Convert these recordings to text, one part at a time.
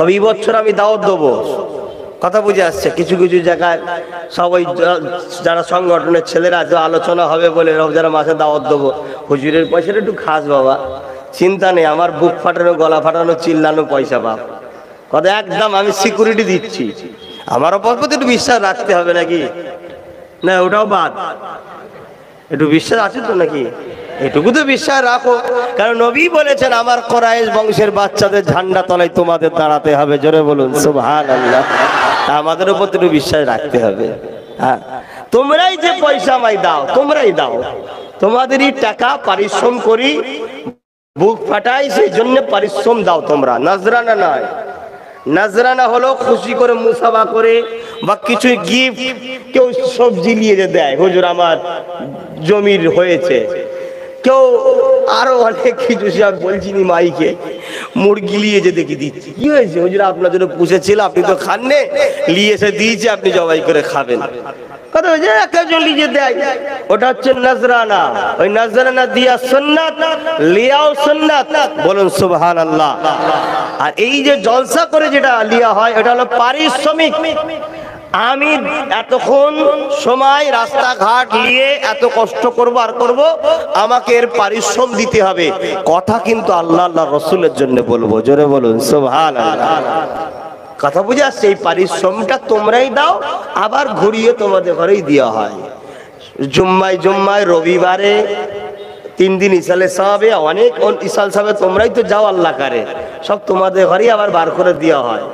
তবে এই বছর আমি দাওয়াত দেবো। কথা বুঝে আসছে? কিছু কিছু জায়গায় সবাই যারা সংগঠনের ছেলেরা আছে আলোচনা হবে বলে রমজান মাসে দাওয়াত দেবো। হুজুরের পয়সাটা একটু খাস বাবা, চিন্তা নেই, আমার বুক ফাটানো গলা ফাটানো চিল্লানো পয়সা বাপ। কথা একদম আমি সিকিউরিটি দিচ্ছি। আমার ওপর প্রতি একটু বিশ্বাস রাখতে হবে নাকি? না ওটাও বাদ, একটু বিশ্বাস আছে তো নাকি? এটুকু তো বিশ্বাস রাখো, কারণ নবী বলেছেন আমার কুরাইশ বংশের বাচ্চাদের ঝান্ডা তলায় তোমাদের দাঁড়াতে হবে। জোরে বলুন সুবহানাল্লাহ। আমাদের উপর একটু বিশ্বাস রাখতে হবে। হ্যাঁ, তোমরাই যে পয়সা আমায় দাও, তোমরাই দাও, তোমাদেরই টাকা পরিশ্রম করি, বুক ফাটাই, সেই জন্য পরিশ্রম দাও তোমরা, নজরানা নয়। নজরানা হলো খুশি করে মুসাফা করে বা কিছু গিফট, কেউ সবজি নিয়ে যে দেয়, হুজুর আমার জমির হয়েছে, কেউ আরো অনেক কিছু, সব বলছি নি মাইকে, মুরগি নিয়ে যে দেখি দিচ্ছি, কি হয়েছে হুজুর আপনার জন্য পুষেছিল, আপনি তো খাননে, নিয়ে এসে দিয়েছে, আপনি জবাই করে খাবেন। কথা হয়েছে একজন নিয়ে দেয়, ওটা হচ্ছে নজরানা। ওই নজরানা দিয়া সুন্নাত, লিয়াও সুন্নাত। বলুন সুবহানাল্লাহ। আর এই যে জলসা করে যেটা লিয়া হয়, এটা হলো পারিশ্রমিক। আমি এতক্ষণ সময় রাস্তাঘাট নিয়ে এত কষ্ট করবো আর করবো, আমাকে এর পারিশ্রম দিতে হবে। কথা কিন্তু আল্লাহ আল্লাহ রসুলের জন্য বলবো। জোরে বলুন সুবহানাল্লাহ। কথা বুঝে আসছে? এই পারিশ্রমটা তোমরাই দাও, আবার ঘুরিয়ে তোমাদের ঘরেই দেওয়া হয়। জুম্মায় জুম্মায়, রবিবারে, 3 দিন ইসালে সাহাবে, অনেক ইসাল সাহাবে তোমরাই তো যাও আল্লাহ কারে, সব তোমাদের ঘরেই আবার বার করে দেওয়া হয়।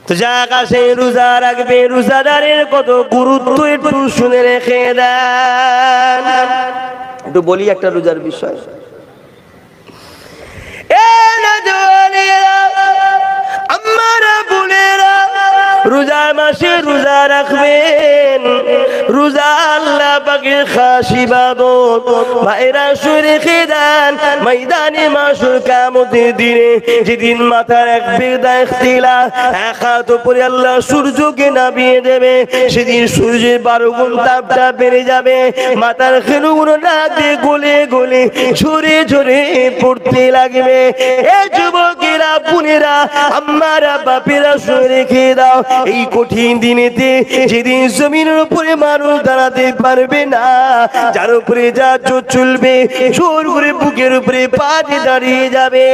তো জায়গা সেই রোজা রাখবে, রোজাদারের কত গুরুত্ব একটু শুনে রেখে দেন। একটু বলি একটা রোজার বিষয়। আমারা বোনেরা রোজার মাসে রোজা রাখবেন। রোজা আল্লাহ পাকের খাস ইবাদত। ভাইরা শুনে রেখে দেন, ময়দানে মাশর কিয়ামতের দিনে, যেদিন মাথার এক বেদা ইখতিলাফ, এক হাত উপরে আল্লাহ সূর্যকে নামিয়ে দেবে, সেদিন সূর্যের 12 গুণ তাপটা বেড়ে যাবে, মাথার খেলুগুলো রাতে গলে গলে ঝরে ঝরে পড়তে লাগবে। এ যুবকেরা, বোনেরা, আমারা বাপেরা শুনে রেখে দাও, এই কঠিন দিনেতে, যেদিন জমিনের উপরে মানুষ দাঁড়াতে পারবে না, যার উপরে যা চলবে, জোর করে বুকের উপরে পা দিয়ে দাঁড়িয়ে যাবে,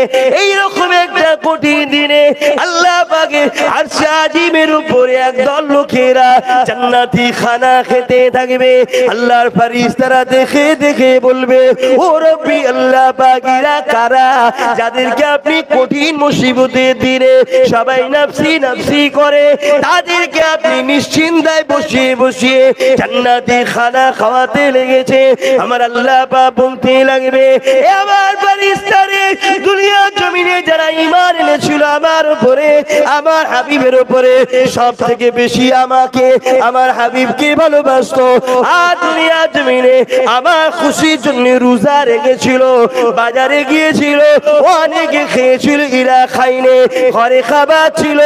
এইরকম একটা কঠিন দিনে আল্লাহ পাকের আরশে আজিমের উপরে একদল লোকেরা জান্নাতি খানা খেতে থাকবে। আল্লাহর ফেরেশতারা দেখে দেখে বলবে, ও রব্বি আল্লাহ পাকেরা কারা, যাদেরকে আপনি কঠিন মুসিবতের দিনে সবাই নাফসি নাফসি করে, তাদেরকে আপনি নিশ্চিন্তায় বসিয়ে বসিয়ে জান্নাতি খানা খাওয়াতে লেগেছে। আমার আল্লাহ পাক বলতে লাগবে, এ আমার ফেরেশতারে, দুনিয়া জমিনে যারা ঈমান এনেছিল আমার উপরে, আমার হাবিবের উপরে, সব থেকে বেশি আমাকে, আমার হাবিবকে ভালোবাসতো, আর দুনিয়া জমিনে আমার খুশির জন্য রোজা রেখেছিল, বাজারে গিয়েছিল, অনেকে খেয়েছিল, এরা খাইনে, ঘরে খাবার ছিল,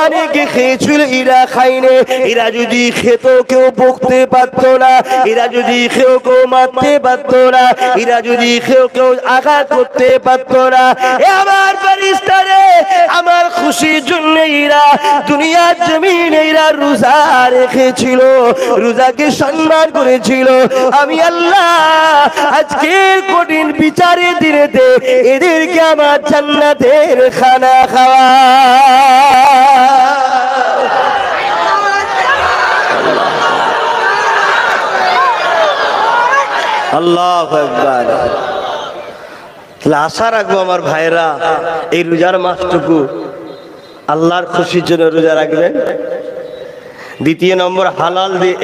অনেকে খেয়েছিল, এরা খাইনে। এরা যদি খেত কেউ বকতে পারতো না, এরা যদি কেউ কেউ মারতে পারতো না, এরা যদি কেউ কেউ আঘাত করতে পারতো না। আমার ফেরেশতারে, আমার খুশির জন্য এরা দুনিয়ার জমিনে এরা রোজা রেখেছিল, রোজাকে সম্মান করেছিল। আমি আল্লাহ আজকের কঠিন বিচারের দিনেতে এদেরকে আমার জান্নাতের খানা খাওয়া। আল্লাহু আকবার। তাহলে আশা রাখবো আমার ভাইরা, এই রোজার মাসটুকু আল্লাহর খুশির জন্য রোজা রাখবেন। 2 নম্বর, হালাল দিয়ে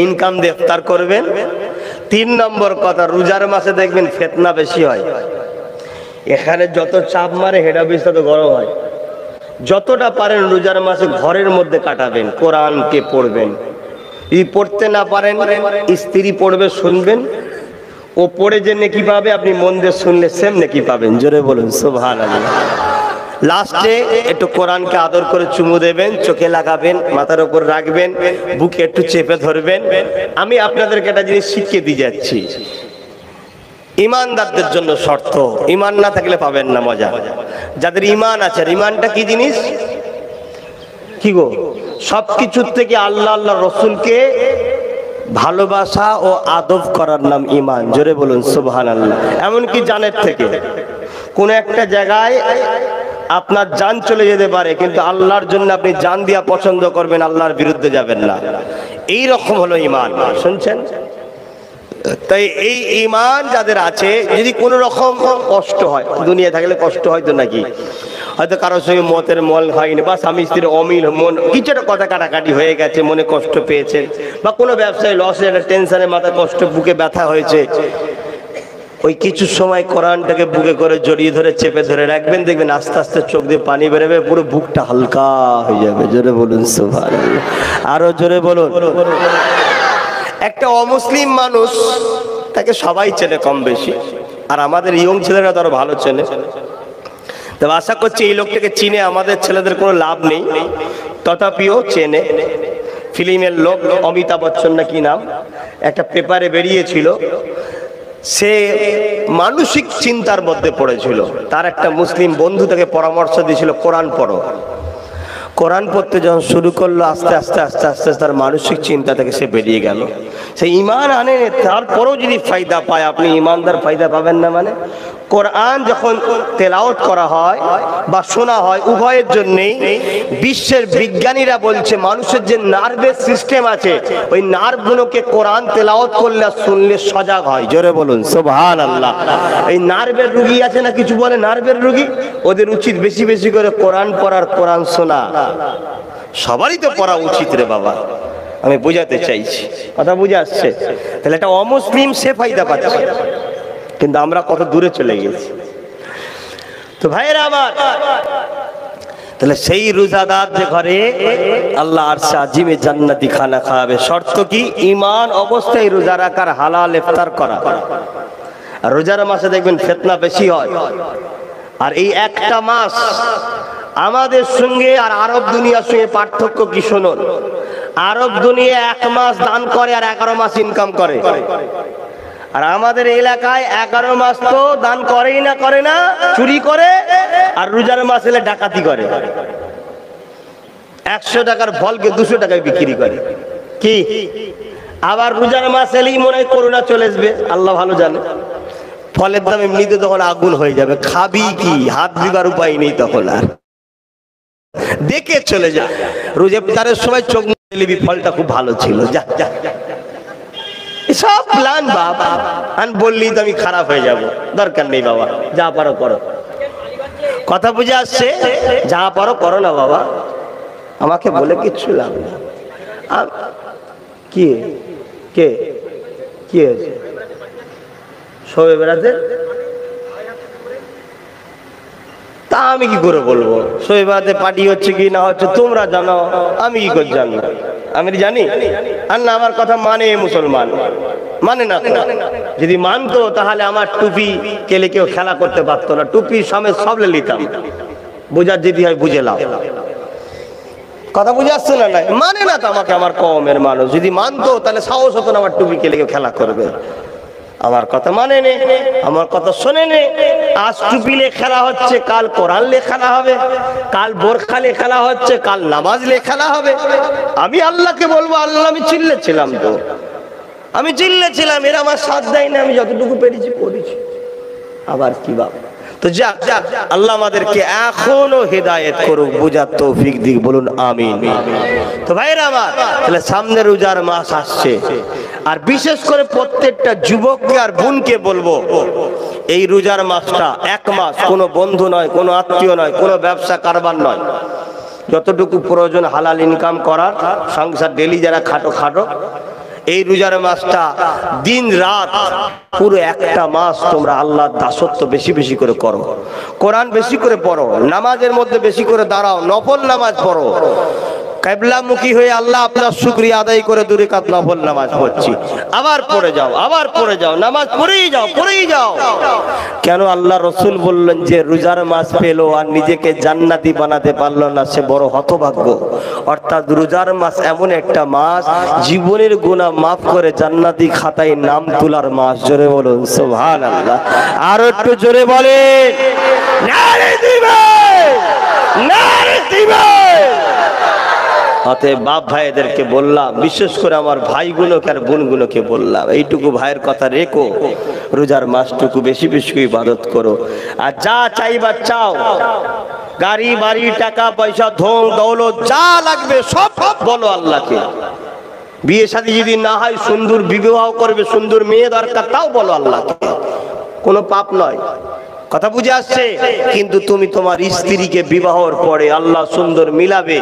ইনকাম দিয়ে ইফতার করবেন। 3 নম্বর কথা, রোজার মাসে দেখবেন ফিতনা বেশি হয়। এখানে যত চাপ মারে হেডা বেশি তত গরম হয়। যতটা পারেন রোজার মাসে ঘরের মধ্যে কাটাবেন, কোরআনকে পড়বেন। যদি পড়তে না পারেন, স্ত্রী পড়বে, শুনবেন, ও পড়ে যে নেকি পাবে, আপনি মন দিয়ে শুনলে সেম নেকি পাবেন। জোরে বলুন সুবহানাল্লাহ। লাস্টে একটু কোরআনকে আদর করে চুমু দেবেন, চোখে লাগাবেন, মাথার উপর রাখবেন, বুকে একটু চেপে ধরবেন। আমি আপনাদেরকে একটা জিনিস শিখিয়ে দিয়ে যাচ্ছি। ইমানদারদের জন্য শর্ত, ইমান না থাকলে পাবেন না মজা। যাদের ইমান আছে, ইমানটা কি জিনিস? কি গো? সবকিছুর থেকে আল্লাহ আল্লাহ রসুলকে ভালোবাসা ও আদব করার নাম ইমান। জোরে বলুন সুবহানাল্লাহ। এমনকি জানের থেকে কোন একটা জায়গায় আপনার জান চলে যেতে পারে, কিন্তু আল্লাহর জন্য আপনি জান দিয়া পছন্দ করবেন, আল্লাহর বিরুদ্ধে যাবেন না। এই রকম হলো ইমান। শুনছেন? তাই এই ইমান যাদের আছে, যদি কোনো রকম কষ্ট হয়, দুনিয়া থাকলে কষ্ট হয় তো নাকি, হয়তো কারোর সঙ্গে মতের মল হয়নি, বা স্বামী স্ত্রীর অমিল, মন কিছু একটা কথা কাটাকাটি হয়ে গেছে, মনে কষ্ট পেয়েছেন, বা কোনো ব্যবসায় লস হয়ে একটা টেনশনে মাথায় কষ্ট, বুকে ব্যথা হয়েছে, ওই কিছু সময় কোরআনটাকে বুকে করে জড়িয়ে ধরে চেপে ধরে রাখবেন, দেখবেন আস্তে আস্তে চোখ দিয়ে পানি বেরোবে, পুরো বুকটা হালকা হয়ে যাবে। জোরে বলুন সুবহানাল্লাহ। আরো জোরে বলুন। একটা অমুসলিম মানুষ, তাকে সবাই চেনে কম বেশি, আর আমাদের ইয়ং ছেলেরা তো আরো ভালো চেনে। তো আশা করছি এই লোকটাকে চিনে আমাদের ছেলেদের কোনো লাভ নেই, তথাপিও চেনে। ফিল্মের লোক, অমিতাভ বচ্চন না কি নাম, একটা পেপারে বেরিয়েছিল, সে মানসিক চিন্তার মধ্যে পড়েছিল। তার একটা মুসলিম বন্ধু তাকে পরামর্শ দিয়েছিল, কোরআন পড়ো। কোরআন পড়তে যখন শুরু করলো, আস্তে আস্তে আস্তে আস্তে তার মানসিক চিন্তা থেকে সে বেরিয়ে গেল। সে ইমান আনে, তারপরেও যদি ফায়দা পায়, আপনি ইমানদার ফায়দা পাবেন না মানে? কোরআন যখন তেলাওয়াত করা হয় বা শোনা হয়, উভয়ের জন্যই বিশ্বের বিজ্ঞানীরা বলছে মানুষের যে নার্ভের সিস্টেম আছে, ওই নার্ভগুলোকে কোরআন তেলাওয়াত করলে আর শুনলে সজাগ হয়। জোরে বলুন সুবহানাল্লাহ। এই নার্ভের রোগী আছে না, কিছু বলে নার্ভের রোগী, ওদের উচিত বেশি বেশি করে কোরআন পড়ার, কোরআন শোনা। সবারই তো পড়া উচিত রে বাবা, আমি বুঝাতে চাইছি, কথা বুঝে আসছে? তাহলে একটা অমুসলিম সে ফায়দা পাচ্ছে, কিন্তু আমরা কত দূরে চলে গেছি। তো ভাইয়েরা আমার, তাহলে সেই রোজাদার যে ঘরে আল্লাহ আরশে আজিমে জান্নাতি খানা খাওয়াবে, শর্ত কি? ইমান অবস্থায় রোজা রাখার, হালাল ইফতার করা। আর রোজার মাসে দেখবেন ফিতনা বেশি হয়। আর এই একটা মাস আমাদের সঙ্গে আর আরব দুনিয়ার সঙ্গে পার্থক্য কি শুনুন। আরব দুনিয়া 1 মাস দান করে আর 11 মাস ইনকাম করে, আর আমাদের এলাকায় 11 মাস তো দান করেই না, করে না, চুরি করে, আর রোজার মাস এলে ডাকাতি করে। 100 টাকার ফলকে 200 টাকায় বিক্রি করে। কি? আবার রোজার মাস এলেই মনে হয় করোনা চলে আসবে, আল্লাহ ভালো জানে। ফলের দাম এমনিতে তখন আগুন হয়ে যাবে, খাবি কি, হাত দিবার উপায় নেই তখন, আর দেখে চলে যা। রোজা ইফতারের সময় চোখ নিবি, ফলটা খুব ভালো ছিল, যা যা। সব প্ল্যান বাবা, আর বললি তো আমি খারাপ হয়ে যাব, দরকার নেই বাবা, যা পারো করো। কথা বুঝে আসছে? যা পারো করো না বাবা, আমাকে বলে কিচ্ছু লাভ না। কি কে কি হয়েছে? সবে বেড়াতে তা আমি কি করে বলবো? সবে বেড়াতে পার্টি হচ্ছে কি না হচ্ছে তোমরা জানো, আমি কি করে জানবো? আমি জানি? আর না আমার কথা মানে মুসলমান, মানে না। যদি মানতো তাহলে আমার টুপি কেলে কেউ খেলা করতে পারতো না, টুপি সমেত সবলে নিতাম। বুঝার যদি হয় বুঝে লাও, কথা বুঝে আসছে না? নাই মানে না তো আমাকে, আমার কওমের মানুষ। যদি মানতো তাহলে সাহস হতো না আমার টুপি কেলে কেউ খেলা করবে। আমার কথা মানে নে, আমার কথা শোনে নে। আজ টুপি লে খেলা হচ্ছে, কাল কোরআন লে খেলা হবে, কাল বোরখা লে খেলা হচ্ছে, কাল নামাজ লে খেলা হবে। আমি আল্লাহকে বলবো, আল্লাহ আমি চিল্লেছিলাম তো, আমি চিল্লেছিলাম, এরা আমার সাথ দেয় না, আমি যতটুকু পেরেছি করেছি। আবার কি বাবা? তো যাক, আল্লাহ আমাদেরকে এখনো হেদায়েত করুক, বুঝার তৌফিক দিক, বলুন আমিন। তো ভাইরা আমার, তাহলে সামনে রোজার মাস আসছে, আর বিশেষ করে প্রত্যেকটা যুবককে আর বোনকে বলবো, এই রোজার মাসটা 1 মাস কোনো বন্ধু নয়, কোনো আত্মীয় নয়, কোনো ব্যবসা কারবার নয়, যতটুকু প্রয়োজন হালাল ইনকাম করার, সংসার ডেলি যারা খাটো খাটো, এই রোজার মাসটা দিন রাত পুরো 1টা মাস তোমরা আল্লাহর দাসত্ব বেশি বেশি করে করো, কোরআন বেশি করে পড়ো, নামাজের মধ্যে বেশি করে দাঁড়াও, নফল নামাজ পড়ো, কিবলামুখী হয়ে আল্লাহ আপনার শুকরিয়া আদায় করে দুই রাকাত নফল নামাজ পড়ছি, আবার পড়ে যাও, আবার পড়ে যাও, নামাজ পড়েই যাও, পড়েই যাও। কেন? আল্লাহ রাসূল বললেন যে রোজার মাস পেলো আর নিজেকে জান্নাতি বানাতে পারলো না, সে বড় হতভাগ্য। অর্থাৎ রোজার মাস এমন একটা মাস, জীবনের গুনাহ মাফ করে জান্নাতি খাতায় নাম তোলার মাস। জোরে বলুন সুবহানাল্লাহ। আর একটু জোরে বলেন নারে দিবেন, নারে দিবেন। অতএব বাপ ভাইদেরকে বললাম, বিশেষ করে আমার ভাইগুলোকে আর বোনগুলোকে বললাম, এইটুকু ভাইয়ের কথা রেখো, রোজার মাসটুকু বেশি বেশি ইবাদত করো। আর যা চাইবা চাও, গাড়ি বাড়ি টাকা পয়সা ধন দৌলত যা লাগবে সব বলো আল্লাহকে। বিয়ে শাদী যদি না হয় সুন্দর বিবাহ করবে, সুন্দর মেয়ে দরকার, তাও বলো আল্লাহকে, কোনো পাপ নয়। কথা বুঝে আসছে? কিন্তু তুমি তোমার স্ত্রীকে বিবাহর পরে আল্লাহ সুন্দর মিলাবে,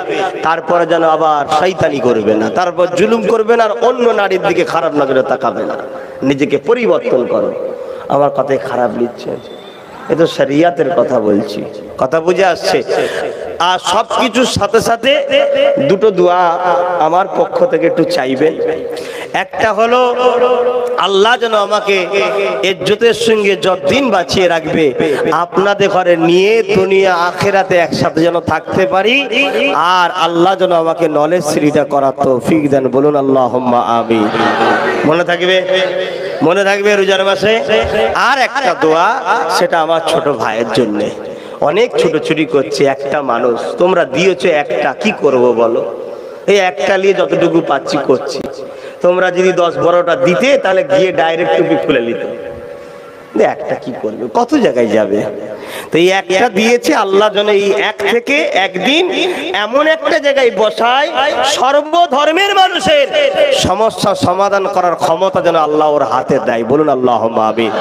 তারপরে যেন আবার শয়তানি করবে না, তারপর জুলুম করবে না, আর অন্য নারীর দিকে খারাপ নজরে তাকাবে না। নিজেকে পরিবর্তন করো। আমার কথায় খারাপ লিখছে, এ তো শরিয়াতের কথা বলছি। কথা বুঝে আসছে? আর সবকিছুর সাথে সাথে দুটো দোয়া আমার পক্ষ থেকে একটু চাইবেন। একটা হলো আল্লাহ যেন আমাকে ইজ্জতের সঙ্গে যতদিন বাঁচিয়ে রাখবে, আপনাদের ঘরে নিয়ে দুনিয়া আখিরাতে একসাথে যেন থাকতে পারি। আর আল্লাহ যেন আমাকে নলেজ শ্রীটা করার তৌফিক দেন। বলুন আল্লাহুম্মা আমিন। মনে থাকবে, মনে থাকবে রোজার মাসে। আর একটা দোয়া, সেটা আমার ছোট ভাইয়ের জন্য। অনেক ছোটাছুটি করছে একটা মানুষ, তোমরা দিয়েছো একটা, কি করব বলো? এই একটা নিয়ে যতটুকু পাচ্ছি করছি। তোমরা যদি 10-12টা দিতে, তাহলে গিয়ে ডাইরেক্ট টুপি খুলে নিত। একটা কি করবে, কত জায়গায় যাবে? তো এই একটা দিয়েছে আল্লাহ যেন এই এক থেকে একদিন এমন একটা জায়গায় বসায়, সর্বধর্মের মানুষের সমস্যা সমাধান করার ক্ষমতা যেন আল্লাহ ওর হাতে দেয়। বলুন আল্লাহুম্মা আমিন।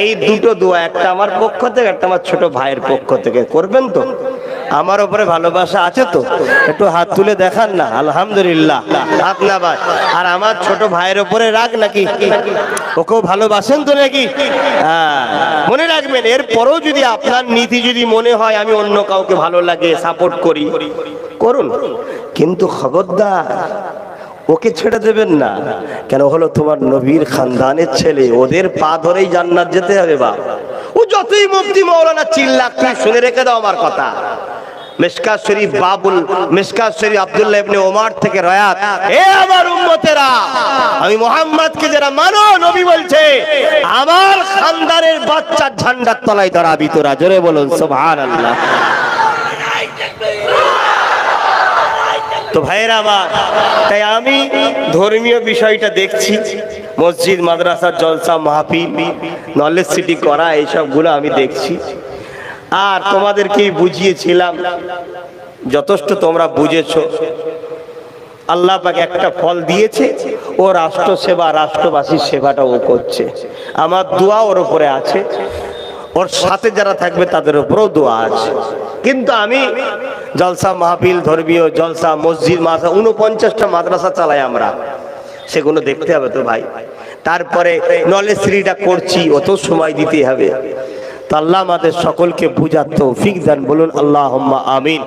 এই দুটো দোয়া, একটা আমার পক্ষ থেকে, একটা আমার ছোট ভাইয়ের পক্ষ থেকে, করবেন তো? আমার উপরে ভালোবাসা আছে তো? একটু হাত তুলে দেখান না। আলহামদুলিল্লাহ। হাত না ভাই। আর আমার ছোট ভাইয়ের উপরে রাগ নাকি? ওকেও ভালোবাসেন তো নাকি? মনে রাখবেন, এরপরেও যদি আপনার নীতি যদি মনে হয় আমি অন্য কাউকে ভালো লাগে, সাপোর্ট করি, করুন, কিন্তু খবরদার ওকে ছেড়ে দেবেন না। কেন? হলো তোমার নবীর খানদানের ছেলে, ওদের পা ধরেই জান্নাত যেতে হবে। বাপ, ও যতই মুফতি মাওলানা চিল্লাক, তুই শুনে রেখে দাও আমার কথা। মিশকাত শরীফ বাবুল মিশকাত শরীফ আব্দুল্লাহ ইবনে ওমর থেকে রয়াত, এ আমার উম্মতেরা, আমি মুহাম্মদকে যারা মানো, নবী বলছে আমার খানদানের বাচ্চা ঝান্ডার তলায় দাঁড়াবি তোরা। জোরে বলুন সুবহানাল্লাহ। তো ভাইয়েরা আমার, তাই আমি ধর্মীয় বিষয়টা দেখছি, মসজিদ মাদ্রাসার জলসা মাহফিল, নলেজ সিটি করা, এইসবগুলো আমি দেখছি। আর তোমাদেরকেই বুঝিয়েছিলাম, যথেষ্ট তোমরা বুঝেছো। আল্লাহ পাক একটা ফল দিয়েছে, ও রাষ্ট্র সেবা, রাষ্ট্রবাসীর সেবাটা ও করছে। আমার দোয়া ওর উপরে আছে, ওর সাথে যারা থাকবে তাদের উপরেও দোয়া আছে। কিন্তু আমি জলসা মাহফিল, ধর্মীয় জলসা, মসজিদ মাদ্রাসা, 49টা মাদ্রাসা চালাই আমরা, সেগুলো দেখতে হবে তো ভাই। তারপরে নলেজ শ্রীটা করছি, অত সময় দিতে হবে। তো আল্লাহ আমাদের সকলকে বুঝার তৌফিক দেন। বলুন আল্লাহুম্মা আমিন।